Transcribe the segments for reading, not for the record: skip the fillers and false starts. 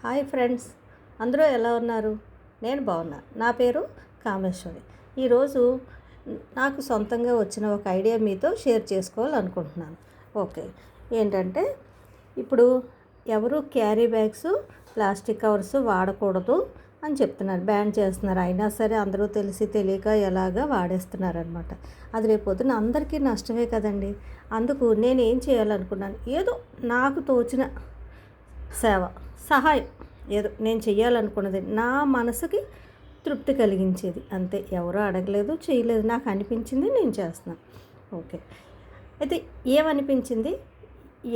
Hi friends, అందరూ ఎలా ఉన్నారు? నేను బాగున్నా. నా పేరు కామేశ్వరి. ఈరోజు నాకు సొంతంగా వచ్చిన ఒక ఐడియా మీతో షేర్ చేసుకోవాలనుకుంటున్నాను. ఓకే, ఏంటంటే ఇప్పుడు ఎవరు క్యారీ బ్యాగ్స్, ప్లాస్టిక్ కవర్స్ వాడకూడదు అని చెప్తున్నారు, బ్యాన్ చేస్తున్నారు. అయినా సరే అందరూ తెలిసి తెలియక ఎలాగా వాడేస్తున్నారనమాట. అది రేపొద్దున అందరికీ నష్టమే కదండి. అందుకు నేను ఏం చేయాలనుకున్నాను, ఏదో నాకు తోచిన సేవ, సహాయం, ఏదో నేను చెయ్యాలనుకున్నది నా మనసుకి తృప్తి కలిగించేది అంతే. ఎవరూ అడగలేదు, చేయలేదు, నాకు అనిపించింది నేను చేస్తున్నాను. ఓకే, అయితే ఏమనిపించింది,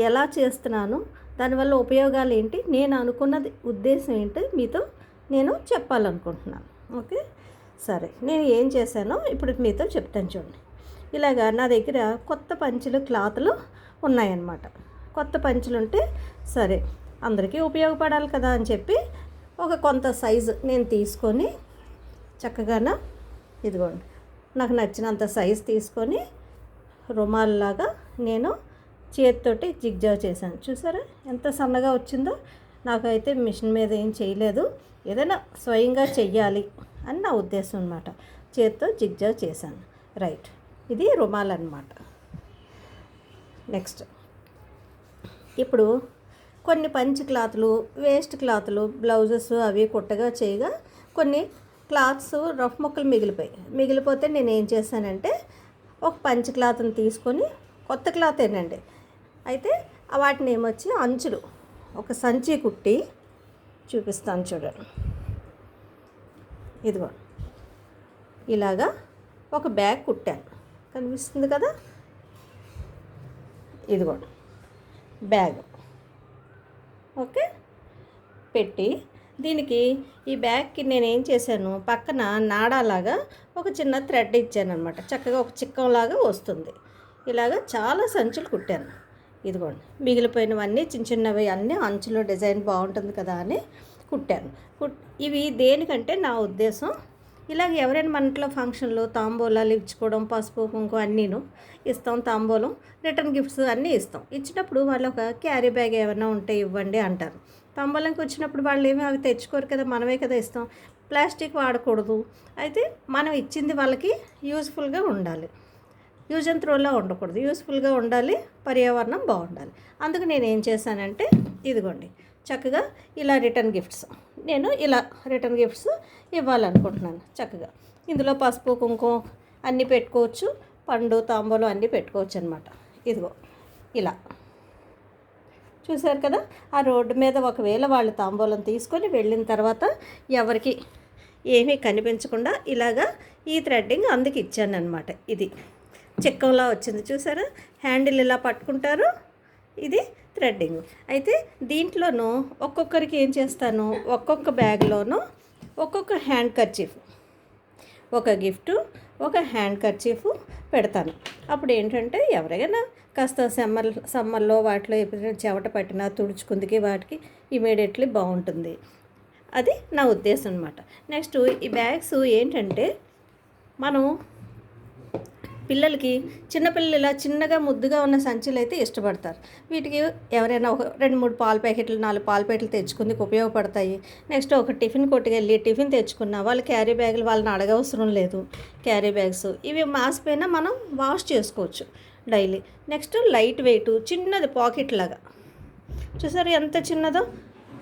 ఎలా చేస్తున్నాను, దానివల్ల ఉపయోగాలు ఏంటి, నేను అనుకున్నది ఉద్దేశం ఏంటి మీతో నేను చెప్పాలనుకుంటున్నాను. ఓకే, సరే, నేను ఏం చేశానో ఇప్పుడు మీతో చెప్తాను చూడండి. ఇలాగా నా దగ్గర కొత్త పంచెలు, క్లాతులు ఉన్నాయన్నమాట. కొత్త పంచెలు ఉంటే సరే అందరికీ ఉపయోగపడాలి కదా అని చెప్పి ఒక కొంత సైజు నేను తీసుకొని చక్కగా ఇదిగోండి, నాకు నచ్చినంత సైజు తీసుకొని రుమాల్లాగా నేను చేతితోటి జిగ్జా చేశాను. చూసారా ఎంత సన్నగా వచ్చిందో. నాకైతే మిషన్ మీద ఏం చేయలేదు, ఏదైనా స్వయంగా చెయ్యాలి అని నా ఉద్దేశం అనమాట. చేతితో జిగ్జా చేశాను. రైట్, ఇది రుమాల్ అన్నమాట. నెక్స్ట్, ఇప్పుడు కొన్ని పంచ్ క్లాతులు, వేస్ట్ క్లాతులు, బ్లౌజెస్ అవి కుట్టగా చేయగా కొన్ని క్లాత్స్ రఫ్ ముక్కలు మిగిలిపోతే నేను ఏం చేశానంటే ఒక పంచ్ క్లాత్ని తీసుకొని, కొత్త క్లాత్ ఏనండి, అయితే వాటిని ఏమొచ్చి అంచులు ఒక సంచి కుట్టి చూపిస్తాను చూడండి. ఇదిగో ఇలాగా ఒక బ్యాగ్ కుట్టాను, కనిపిస్తుంది కదా. ఇదిగోండి బ్యాగ్. ఓకే, పెట్టి దీనికి ఈ బ్యాగ్కి నేను ఏం చేశాను, పక్కన నాడాలాగా ఒక చిన్న థ్రెడ్ ఇచ్చాను అనమాట. చక్కగా ఒక చిక్కంలాగా వస్తుంది. ఇలాగా చాలా సంచులు కుట్టాను. ఇదిగోండి మిగిలిపోయినవన్నీ చిన్న చిన్నవి అన్నీ అంచులో డిజైన్ బాగుంటుంది కదా అని కుట్టాను. ఇవి దేనికంటే నా ఉద్దేశం, ఇలాగ ఎవరైనా మన ఇంట్లో ఫంక్షన్లు, తాంబూలాలు ఇచ్చుకోవడం, పసుపు కుంకుమ అన్నీను ఇస్తాం, తాంబూలం, రిటర్న్ గిఫ్ట్స్ అన్నీ ఇస్తాం. ఇచ్చినప్పుడు వాళ్ళు ఒక క్యారీ బ్యాగ్ ఏమైనా ఉంటే ఇవ్వండి అంటారు. తాంబూలంకి వచ్చినప్పుడు వాళ్ళు ఏమీ అవి తెచ్చుకోరు కదా, మనమే కదా ఇస్తాం. ప్లాస్టిక్ వాడకూడదు. అయితే మనం ఇచ్చింది వాళ్ళకి యూజ్ఫుల్గా ఉండాలి, యూజ్ అండ్ త్రోలా ఉండకూడదు, యూజ్ఫుల్గా ఉండాలి, పర్యావరణం బాగుండాలి. అందుకు నేను ఏం చేశానంటే ఇదిగోండి చక్కగా ఇలా రిటర్న్ గిఫ్ట్స్, నేను ఇలా రిటర్న్ గిఫ్ట్స్ ఇవ్వాలనుకుంటున్నాను. చక్కగా ఇందులో పసుపు కుంకుమ అన్నీ పెట్టుకోవచ్చు, పండు తాంబూలం అన్నీ పెట్టుకోవచ్చు అనమాట. ఇదిగో ఇలా చూశారు కదా. ఆ రోడ్డు మీద ఒకవేళ వాళ్ళు తాంబూలం తీసుకొని వెళ్ళిన తర్వాత ఎవరికి ఏమీ కనిపించకుండా ఇలాగా ఈ థ్రెడ్డింగ్ అందుకు ఇచ్చాను అనమాట. ఇది చిక్కంలా వచ్చింది చూసారా, హ్యాండిల్ ఇలా పట్టుకుంటారు, ఇది థ్రెడ్డింగ్. అయితే దీంట్లోనూ ఒక్కొక్కరికి ఏం చేస్తాను, ఒక్కొక్క బ్యాగ్లోనూ ఒక్కొక్క హ్యాండ్ కర్చీఫ్, ఒక గిఫ్ట్, ఒక హ్యాండ్ కర్చీఫ్ పెడతాను. అప్పుడు ఏంటంటే ఎవరైనా కాస్త సమ్మర్లో వాటిలో ఎప్పుడైనా చెమట పట్టినా తుడుచుకుందికి వాటికి ఇమీడియట్లీ బాగుంటుంది. అది నా ఉద్దేశం అనమాట. నెక్స్ట్, ఈ బ్యాగ్స్ ఏంటంటే మనం పిల్లలకి, చిన్నపిల్లలు ఇలా చిన్నగా ముద్దుగా ఉన్న సంచులు అయితే ఇష్టపడతారు. వీటికి ఎవరైనా ఒక 2-3 పాల ప్యాకెట్లు, 4 పాల ప్యాకెట్లు తెచ్చుకుందుకు ఉపయోగపడతాయి. నెక్స్ట్, ఒక టిఫిన్ కొట్టుకెళ్ళి టిఫిన్ తెచ్చుకున్న వాళ్ళు క్యారీ బ్యాగులు వాళ్ళని అడగవసరం లేదు. క్యారీ బ్యాగ్స్ ఇవి మాసిపోయినా మనం వాష్ చేసుకోవచ్చు డైలీ. నెక్స్ట్, లైట్ వెయిట్, చిన్నది పాకెట్ లాగా, చూసారు ఎంత చిన్నదో.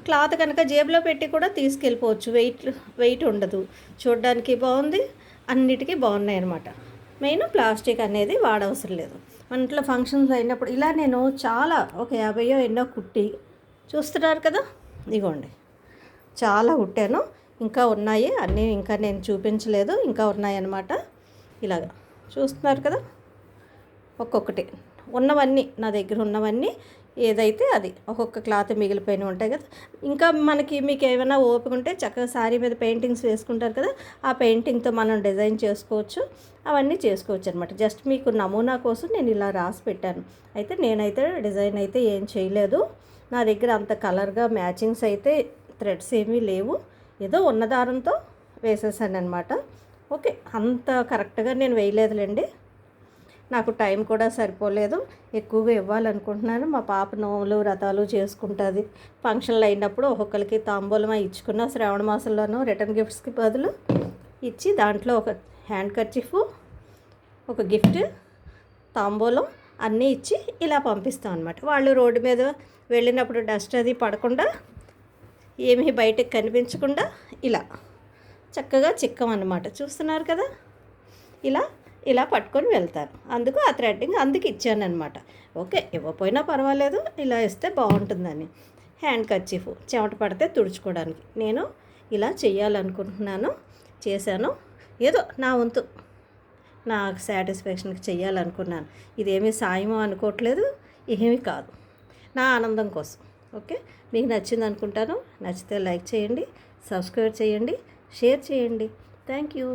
క్లాత్ కనుక జేబులో పెట్టి కూడా తీసుకెళ్ళిపోవచ్చు, వెయిట్ ఉండదు, చూడడానికి బాగుంది, అన్నిటికీ బాగున్నాయి అన్నమాట. మెయిన్ ప్లాస్టిక్ అనేది వాడవసరం లేదు. మన ఇంట్లో ఫంక్షన్స్ అయినప్పుడు ఇలా నేను చాలా ఒక 50 ఎన్నో కుట్టి చూస్తున్నారు కదా. ఇదిగోండి చాలా కుట్టాను, ఇంకా ఉన్నాయి అన్నీ, ఇంకా నేను చూపించలేదు, ఇంకా ఉన్నాయన్నమాట. ఇలాగా చూస్తున్నారు కదా, ఒక్కొక్కటి ఉన్నవన్నీ నా దగ్గర ఉన్నవన్నీ ఏదైతే అది ఒక్కొక్క క్లాత్ మిగిలిపోయినవి ఉంటాయి కదా. ఇంకా మీకు ఏమైనా ఓపిక ఉంటే చక్కగా శారీ మీద పెయింటింగ్స్ వేసుకుంటారు కదా, ఆ పెయింటింగ్తో మనం డిజైన్ చేసుకోవచ్చు, అవన్నీ చేసుకోవచ్చు అనమాట. జస్ట్ మీకు నమూనా కోసం నేను ఇలా రాసి పెట్టాను. అయితే నేనైతే డిజైన్ అయితే ఏం చేయలేదు, నా దగ్గర అంత కలర్గా మ్యాచింగ్స్ అయితే థ్రెడ్స్ ఏమీ లేవు, ఏదో ఉన్న దారంతో వేసేసాను అనమాట. ఓకే, అంత కరెక్ట్గా నేను వేయలేదులేండి. నాకు టైం కూడా సరిపోలేదు, ఎక్కువగా ఇవ్వాలనుకుంటున్నాను. మా పాప నోములు వ్రతాలు చేసుకుంటుంది. ఫంక్షన్లు అయినప్పుడు ఒక్కొక్కరికి తాంబూలం ఇచ్చుకున్న శ్రావణ మాసంలోనూ రిటర్న్ గిఫ్ట్స్కి బదులు ఇచ్చి దాంట్లో ఒక హ్యాండ్ కర్చీఫ్, ఒక గిఫ్ట్, తాంబూలం అన్నీ ఇచ్చి ఇలా పంపిస్తాం అనమాట. వాళ్ళు రోడ్డు మీద వెళ్ళినప్పుడు డస్ట్ అది పడకుండా, ఏమీ బయటకు కనిపించకుండా ఇలా చక్కగా చిక్కం అన్నమాట. చూస్తున్నారు కదా, ఇలా ఇలా పట్టుకొని వెళ్తారు. అందుకు ఆ థ్రెడ్డింగ్ అందుకు ఇచ్చానమాట. ఓకే, ఇవ్వకపోయినా పర్వాలేదు, ఇలా ఇస్తే బాగుంటుందని. హ్యాండ్ కర్చీఫ్ చెమట పడితే తుడుచుకోవడానికి నేను ఇలా చేయాలనుకుంటున్నాను, చేశాను. ఏదో నా వంతు నాకు సాటిస్ఫాక్షన్కి చెయ్యాలనుకున్నాను. ఇదేమీ సాయమో అనుకోవట్లేదు, ఏమీ కాదు, నా ఆనందం కోసం. ఓకే, మీకు నచ్చింది అనుకుంటాను. నచ్చితే లైక్ చేయండి, సబ్స్క్రైబ్ చేయండి, షేర్ చేయండి. Thank you.